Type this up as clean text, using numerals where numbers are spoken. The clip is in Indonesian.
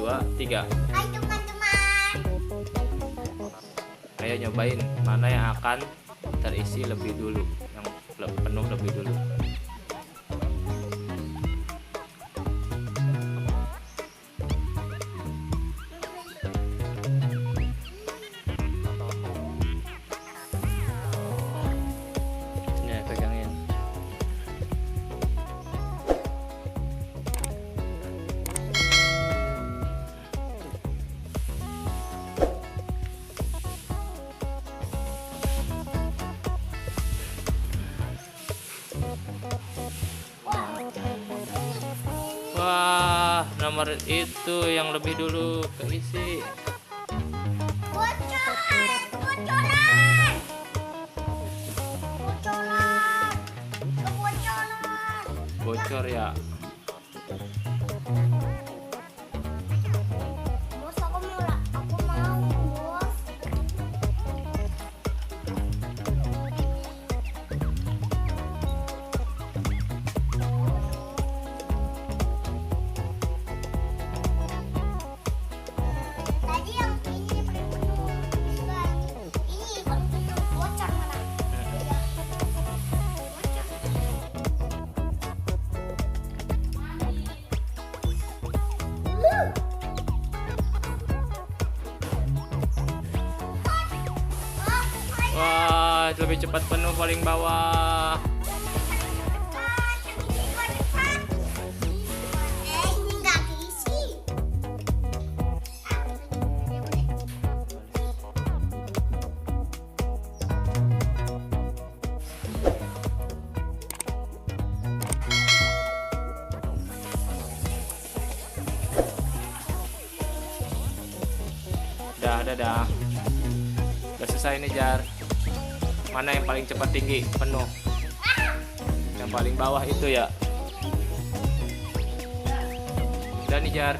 2, 3. Hai teman-teman. Ayo nyobain mana yang akan terisi lebih dulu, yang penuh lebih dulu. Nih, pegangin. Wah, nomor itu yang lebih dulu keisi. Bocoran, bocoran, bocoran, kebocoran. Bocor ya. Bos, aku mau, bos. Tadi yang ini pakai penuh. Enggak, ini kalau penuh bocor malah. Wah, lebih cepat penuh paling bawah. Ini nggak diisi. Dah. Udah selesai nih, Jar. Mana yang paling cepat tinggi penuh? Yang paling bawah itu ya. Udah nih, Jar.